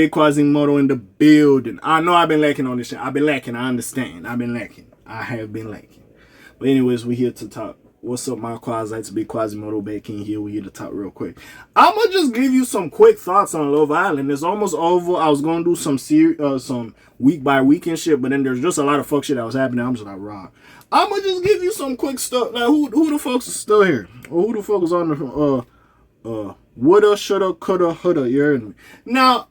Quasimodo in the building. I know I've been lacking on this shit. I've been lacking. I understand. I've been lacking. I have been lacking. But anyways, we here to talk. What's up, my quads? Like to be Quasimodo back in here. We here to talk real quick. I'ma just give you some quick thoughts on Love Island. It's almost over. I was gonna do some week by week and shit, but then there's just a lot of fuck shit that was happening. I'm just like, raw. I'ma just give you some quick stuff. Like who the folks is still here? Or who the fuck is on the woulda, shoulda, coulda, huda? You heard me? Now,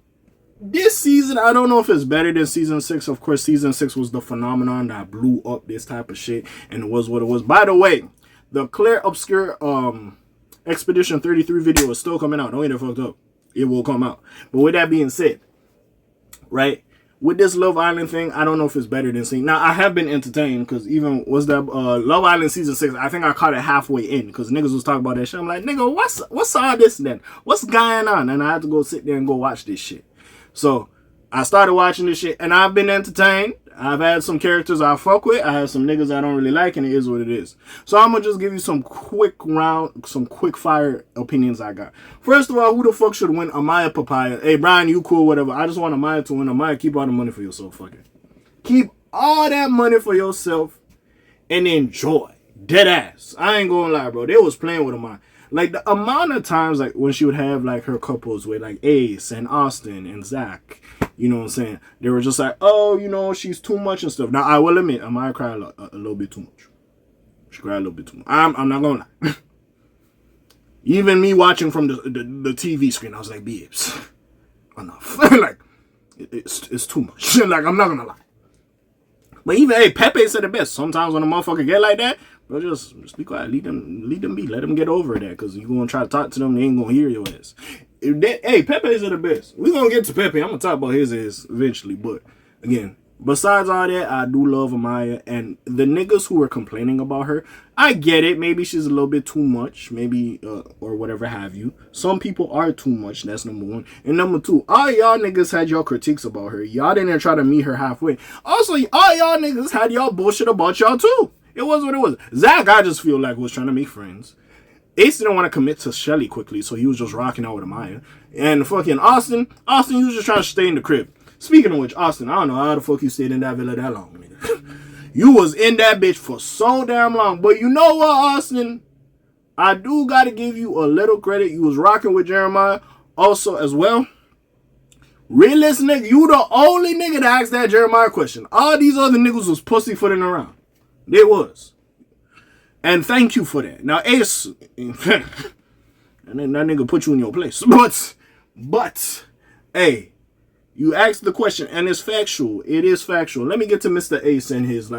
this season, I don't know if it's better than season 6. Of course, season 6 was the phenomenon that blew up this type of shit, and it was what it was. By the way, the Clear Obscure Expedition 33 video is still coming out. Don't get it fucked up. It will come out. But with that being said, right, with this Love Island thing, I don't know if it's better than seeing. Now, I have been entertained because even was that Love Island season 6, I think I caught it halfway in because niggas was talking about that shit. I'm like, nigga, what's all this then? What's going on? And I had to go sit there and go watch this shit. So I started watching this shit and I've been entertained. I've had some characters I fuck with. I have some niggas I don't really like, and it is what it is. So I'm gonna just give you some quick fire opinions I got. First of all, who the fuck should win? Amaya Papaya? Hey Brian, you cool, whatever. I just want Amaya to win. Amaya, keep all the money for yourself, fuck it. Keep all that money for yourself and enjoy. Dead ass. I ain't gonna lie, bro. They was playing with Amaya. Like the amount of times like when she would have like her couples with like Ace and Austin and Zach. You know what I'm saying? They were just like, oh, you know, she's too much and stuff. Now, I will admit, Amaya cried a little bit too much. She cried a little bit too much. I'm not going to lie. Even me watching from the TV screen, I was like, babes, enough. Like, it's too much. Like, I'm not going to lie. But even, hey, Pepe said it best. Sometimes when a motherfucker get like that, bro, just be quiet. Lead them be. Let them get over that. Because you're going to try to talk to them, they ain't going to hear your ass. Hey, Pepe's are the best. We're going to get to Pepe. I'm going to talk about his ass eventually. But, again, besides all that, I do love Amaya. And the niggas who are complaining about her, I get it. Maybe she's a little bit too much. Maybe, or whatever have you. Some people are too much. That's number one. And number two, all y'all niggas had y'all critiques about her. Y'all didn't try to meet her halfway. Also, all y'all niggas had y'all bullshit about y'all too. It was what it was. Zach, I just feel like, was trying to make friends. Ace didn't want to commit to Shelly quickly, so he was just rocking out with Amaya. And fucking Austin, he was just trying to stay in the crib. Speaking of which, Austin, I don't know how the fuck you stayed in that villa that long, nigga. You was in that bitch for so damn long. But you know what, Austin? I do got to give you a little credit. You was rocking with Jeremiah also as well. Realist nigga, you the only nigga that asked that Jeremiah question. All these other niggas was pussyfooting around. They was. And thank you for that. Now, Ace, and then that nigga put you in your place. But, hey, you asked the question, and it's factual. It is factual. Let me get to Mr. Ace and his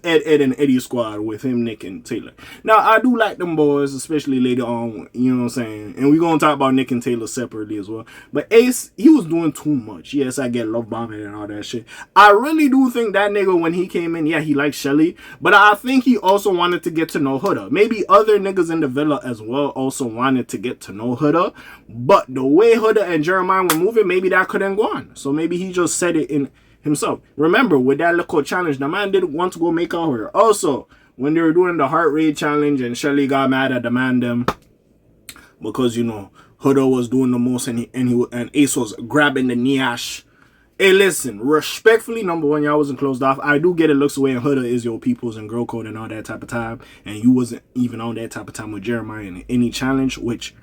Ed and Eddie squad with him, Nick, and Taylor. Now, I do like them boys, especially later on, you know what I'm saying? And we're going to talk about Nick and Taylor separately as well. But Ace, he was doing too much. Yes, I get love bombing and all that shit. I really do think that nigga, when he came in, yeah, he liked Shelly. But I think he also wanted to get to know Huda. Maybe other niggas in the villa as well also wanted to get to know Huda. But the way Huda and Jeremiah were moving, maybe that couldn't go on. So maybe he just said it in himself. Remember, with that little challenge, the man didn't want to go make out with her. Also, when they were doing the heart rate challenge and Shelly got mad at the man them because, you know, Huda was doing the most and Ace was grabbing the niash. Hey, listen, respectfully, number one, y'all wasn't closed off. I do get it looks away and Huda is your peoples and girl code and all that type of time. And you wasn't even on that type of time with Jeremiah in any challenge, which,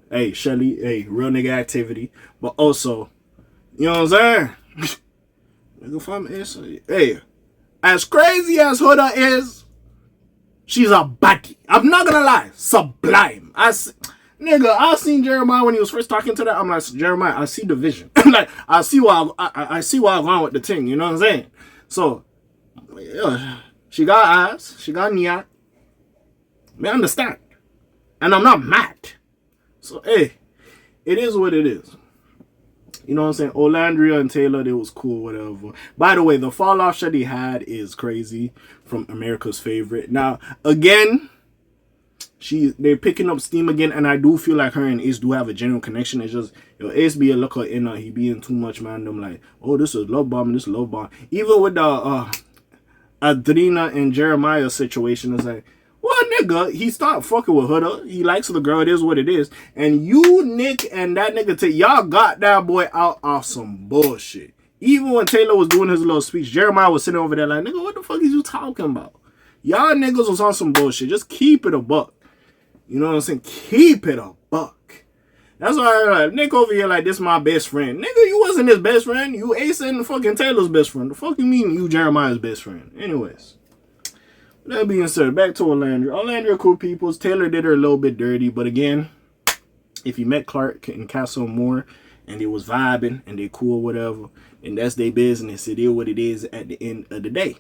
hey, Shelly, hey, real nigga activity. But also, you know what I'm saying? Hey, as crazy as Huda is, she's a baddie. I'm not gonna lie, sublime. Nigga, I seen Jeremiah when he was first talking to that. I'm like, Jeremiah, I see the vision. Like, I see why I'm going with the thing. You know what I'm saying? So, yeah, she got eyes, she got niat. I understand, and I'm not mad. So, hey, it is what it is. You know what I'm saying? Olandria and Taylor, they was cool, whatever. By the way, the fall off Shelly had is crazy from America's Favorite. Now, again, they're picking up steam again, and I do feel like her and Ace do have a genuine connection. It's just, Ace be a looker in her. He being too much, man. I'm like, oh, this is love bomb, this is love bomb. Even with the Adrina and Jeremiah situation, it's like, Well, nigga, he started fucking with Huda. He likes the girl. It is what it is. And you, Nick, and that nigga, y'all got that boy out off some bullshit. Even when Taylor was doing his little speech, Jeremiah was sitting over there like, nigga, what the fuck is you talking about? Y'all niggas was on some bullshit. Just keep it a buck. You know what I'm saying? Keep it a buck. That's why I like Nick over here like, this my best friend. Nigga, you wasn't his best friend. You Ace and fucking Taylor's best friend. The fuck you mean you Jeremiah's best friend? Anyways. That being said, back to Orlando. Orlando cool peoples. Taylor did her a little bit dirty. But again, if you met Clark and Castle more and they was vibing and they cool whatever, and that's their business. It is what it is at the end of the day.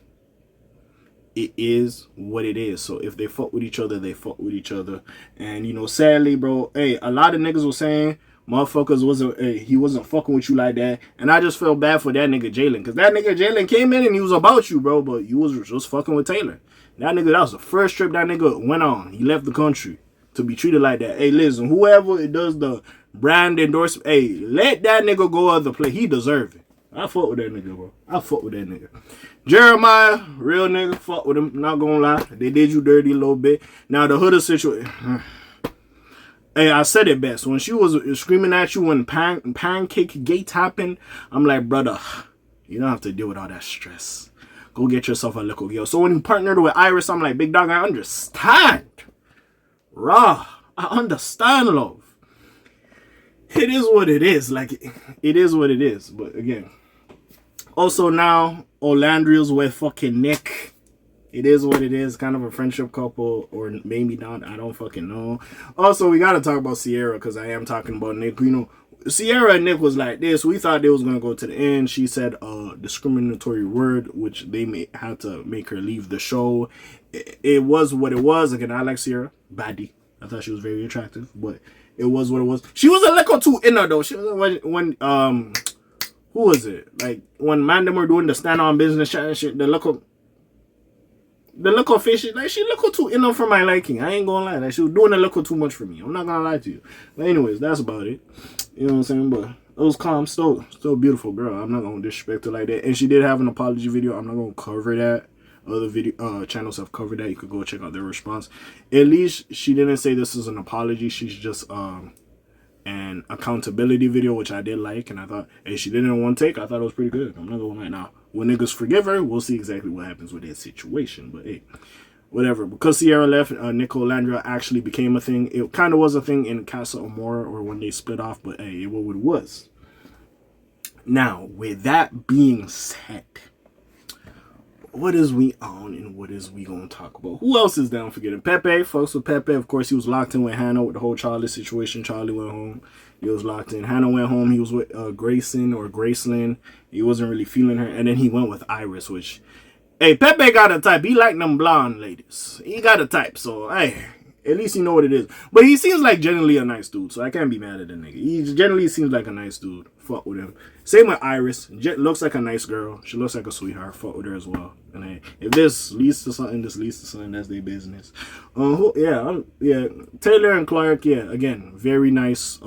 It is what it is. So if they fuck with each other, they fuck with each other. And, you know, sadly, bro, hey, a lot of niggas were saying motherfuckers wasn't, hey, he wasn't fucking with you like that. And I just felt bad for that nigga Jalen. Because that nigga Jalen came in and he was about you, bro. But you was just fucking with Taylor. That nigga, that was the first trip that nigga went on. He left the country to be treated like that. Hey, listen, whoever does the brand endorsement, hey, let that nigga go other place. He deserve it. I fuck with that nigga, bro. I fuck with that nigga. Jeremiah, real nigga, fuck with him. Not gonna lie. They did you dirty a little bit. Now, the Huda situation. Hey, I said it best. When she was screaming at you when Pancake Gate happened, I'm like, brother, you don't have to deal with all that stress. Go get yourself a little girl. So when he partnered with Iris, I'm like, big dog, I understand. Raw. I understand, love. It is what it is. Like, it is what it is. But again, also now, Orlando's with fucking Nick. It is what it is. Kind of a friendship couple, or maybe not. I don't fucking know. Also, we got to talk about Sierra, because I am talking about Nick. You know, Sierra and Nick was like this. We thought they was going to go to the end. She said a discriminatory word, which they had to make her leave the show. It was what it was. Again, I like Sierra. Baddie. I thought she was very attractive, but it was what it was. She was a little too inner, though. She was when who was it? Like, when Mandem were doing the stand-on business chat and shit, the little fish, like, she looked too inner for my liking. I ain't gonna lie. Like, she was doing a little too much for me. I'm not gonna lie to you. But anyways, that's about it. You know what I'm saying? But it was calm. Still beautiful girl. I'm not gonna disrespect her like that. And she did have an apology video. I'm not gonna cover that. Other video channels have covered that. You could go check out their response. At least she didn't say this is an apology. She's just an accountability video, which I did like, and I thought, hey, she did it in one take. I thought it was pretty good. I'm not gonna lie. Now, when niggas forgive her, we'll see exactly what happens with that situation. But hey, whatever. Because Sierra left, Nicole Landra actually became a thing. It kind of was a thing in Casa Amora, or when they split off, but hey, it what it was. Now, with that being said, what is we on and what is we gonna talk about? Who else is down for getting Pepe? Folks with Pepe, of course, he was locked in with Hannah with the whole Charlie situation. Charlie went home. He was locked in. Hannah went home. He was with Grayson or Gracelyn. He wasn't really feeling her. And then he went with Iris, which, hey, Pepe got a type. He like them blonde ladies. He got a type. So, hey, at least you know what it is. But he seems like generally a nice dude. So I can't be mad at the nigga. He generally seems like a nice dude. Fuck with him. Same with Iris. Looks like a nice girl. She looks like a sweetheart. Fuck with her as well. And hey, if this leads to something, this leads to something. That's their business. Yeah. Taylor and Clark. Yeah, again, very nice.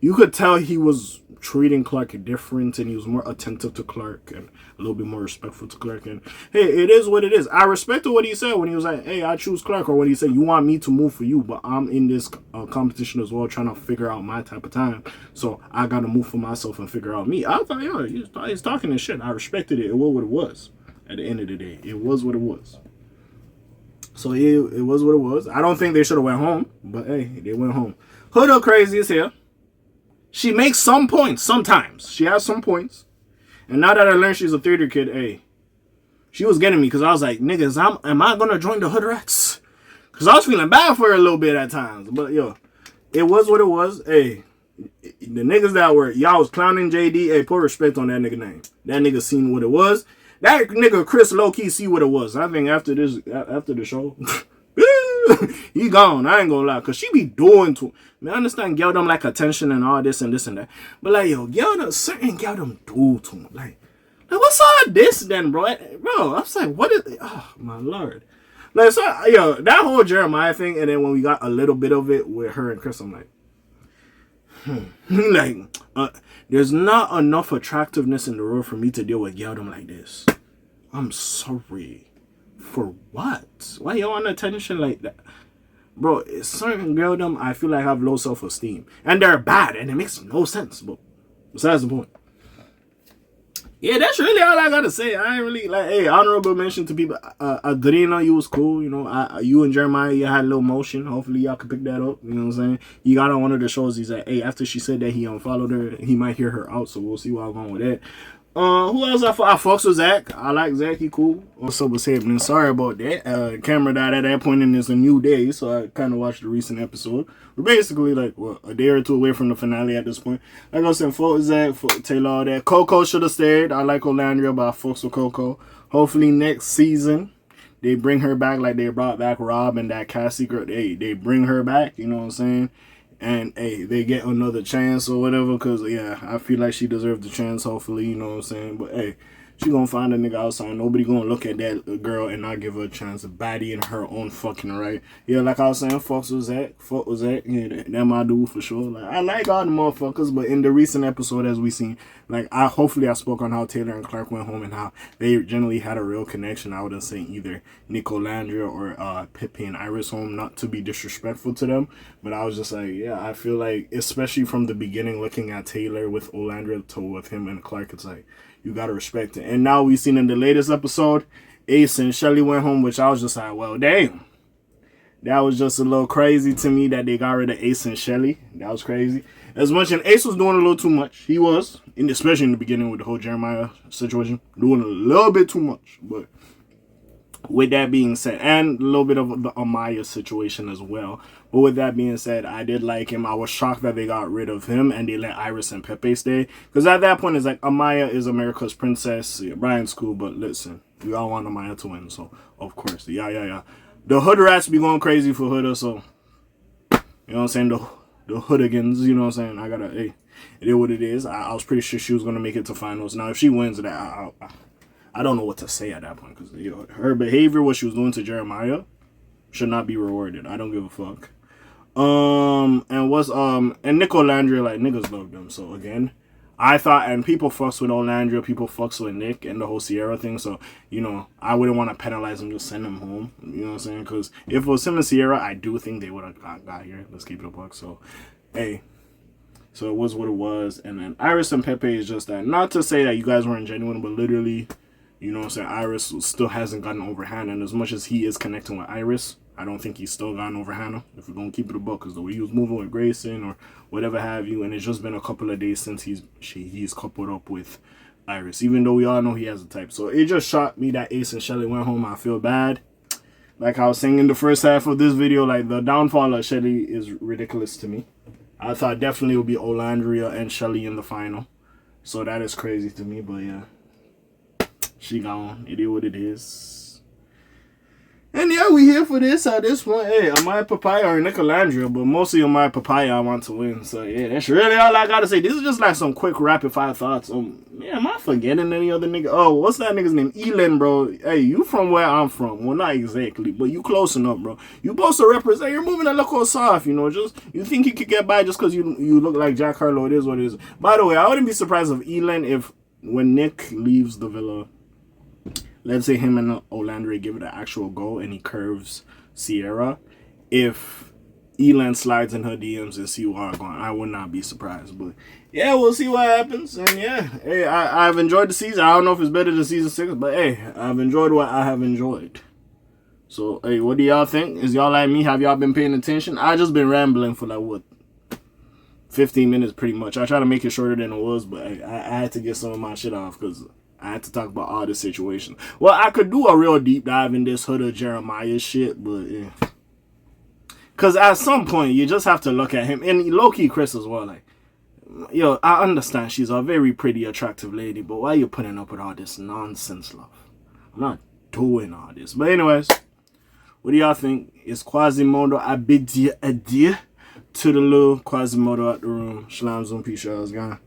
You could tell he was treating Clark different, and he was more attentive to Clark and a little bit more respectful to Clark. And hey, it is what it is. I respected what he said when he was like, hey, I choose Clark, or when he said, you want me to move for you, but I'm in this competition as well, trying to figure out my type of time, so I gotta move for myself and figure out me. I thought, yo, he's talking this shit. I respected it. It was what it was. At the end of the day, it was what it was. So it was what it was. I don't think they should have went home, but hey, they went home. Huda crazy as hell. She makes some points sometimes. She has some points. And now that I learned she's a theater kid, hey, she was getting me, because I was like, niggas, am I going to join the Hood Rats? Because I was feeling bad for her a little bit at times. But, yo, it was what it was. Hey, the niggas that were, y'all was clowning JD, hey, put respect on that nigga name. That nigga seen what it was. That nigga Chris low-key see what it was. I think after the show, he gone. I ain't gonna lie. Because she be doing to him. I understand girl them like attention and all this and this and that. But like, yo, certain girl them do to him. Like what's all this then, bro? Bro, I was like, what is, oh, my Lord. Like, so, yo, that whole Jeremiah thing, and then when we got a little bit of it with her and Chris, I'm like, there's not enough attractiveness in the world for me to deal with girldom like this. I'm sorry. For what? Why you want attention like that? Bro, certain girl them I feel like have low self-esteem. And they're bad and it makes no sense. But besides the point. Yeah, that's really all I gotta say. I ain't really like, hey, honorable mention to people. Trynna, you was cool, you know. You and Jeremiah, you had a little motion. Hopefully, y'all could pick that up. You know what I'm saying? You got on one of the shows. He's like, hey, after she said that he unfollowed her, he might hear her out. So we'll see where I'm going with that. Who else I fucks with Zach. I like Zach. He cool. Also was happening. Sorry about that. Camera died at that point and it's a new day, so I kind of watched the recent episode. We're basically like a day or two away from the finale at this point. Like I said, fuck Zach, fuck Taylor, all that. Coco should have stayed. I like Olandria, but I fucks with Coco. Hopefully next season they bring her back like they brought back Rob and that Cassie girl. They bring her back. You know what I'm saying? And, hey, they get another chance or whatever. Because, yeah, I feel like she deserved the chance, hopefully. You know what I'm saying? But, hey, she going to find a nigga outside. Nobody going to look at that girl and not give her a chance. A baddie in her own fucking right. Yeah, like I was saying, fucks with Zach. Fuck with Zach. Yeah, that my dude for sure. Like, I like all the motherfuckers. But in the recent episode, as we seen, like, hopefully I spoke on how Taylor and Clark went home and how they generally had a real connection. I would have said either Nicolandria or Pepe and Iris home, not to be disrespectful to them. But I was just like, yeah, I feel like, especially from the beginning, looking at Taylor with Olandria to with him and Clark, it's like, you gotta respect it. And now we've seen in the latest episode, Ace and Shelly went home, which I was just like, well, damn. That was just a little crazy to me that they got rid of Ace and Shelly. That was crazy. As much as Ace was doing a little too much. He was, especially in the beginning with the whole Jeremiah situation, doing a little bit too much. But with that being said, and a little bit of the Amaya situation as well. But with that being said, I did like him. I was shocked that they got rid of him and they let Iris and Pepe stay. Because at that point, it's like, Amaya is America's princess. Yeah, Brian's cool, but listen, we all want Amaya to win. So, of course, yeah. The hood rats be going crazy for Huda, so, you know what I'm saying? The hoodigans, you know what I'm saying? I gotta, hey, it is what it is. I was pretty sure she was going to make it to finals. Now, if she wins that, I don't know what to say at that point. Because, you know, her behavior, what she was doing to Jeremiah, should not be rewarded. I don't give a fuck. And Nicolandria, like, niggas love them. So, again, I thought, and people fucks with Olandria, people fucks with Nick and the whole Sierra thing. So, you know, I wouldn't want to penalize him, just send him home. You know what I'm saying? Because if it was him and Sierra, I do think they would have got here. Let's keep it a buck. So, hey. So, it was what it was. And then Iris and Pepe is just that. Not to say that you guys weren't genuine, but literally, you know what I'm saying? Iris still hasn't gotten over Hannah. And as much as he is connecting with Iris, I don't think he's still gotten over Hannah, if we're going to keep it a buck, because the way he was moving with Grayson or whatever have you, and it's just been a couple of days since he's coupled up with Iris, even though we all know he has a type. So it just shocked me that Ace and Shelly went home. I feel bad. Like I was saying in the first half of this video, like the downfall of Shelly is ridiculous to me. I thought definitely it would be Olandria and Shelly in the final. So that is crazy to me, but yeah. She gone. It is what it is. And yeah, we here for this at this point. Hey, Amaya Papaya or Nicolandria, but mostly Amaya Papaya I want to win. So yeah, that's really all I gotta say. This is just like some quick rapid fire thoughts. Yeah, am I forgetting any other nigga? Oh, what's that nigga's name? Elin, bro. Hey, you from where I'm from? Well, not exactly, but you close enough, bro. You supposed to represent. You're moving a little soft, you know. Just you think you could get by just because you look like Jack Harlow. It is what it is. By the way, I wouldn't be surprised if Elin, if when Nick leaves the villa, let's say him and Olandria give it an actual go and he curves Sierra, if Elin slides in her DMs and see where I'm going, I would not be surprised. But yeah, we'll see what happens. And yeah, hey, I've enjoyed the season. I don't know if it's better than season 6, but hey, I've enjoyed what I have enjoyed. So hey, what do y'all think? Is y'all like me? Have y'all been paying attention? I just been rambling for like what, 15 minutes pretty much. I try to make it shorter than it was, but I had to get some of my shit off because I had to talk about all the situations. Well, I could do a real deep dive in this Huda Jeremiah shit, but yeah. Because at some point, you just have to look at him. And low-key Chris as well. Like, yo, I understand she's a very pretty, attractive lady, but why are you putting up with all this nonsense, love? I'm not doing all this. But anyways, what do y'all think? Is Quasimodo, I bid you adieu to the little Quasimodo out the room. Shalom, zoom, peace, y'all. Gone.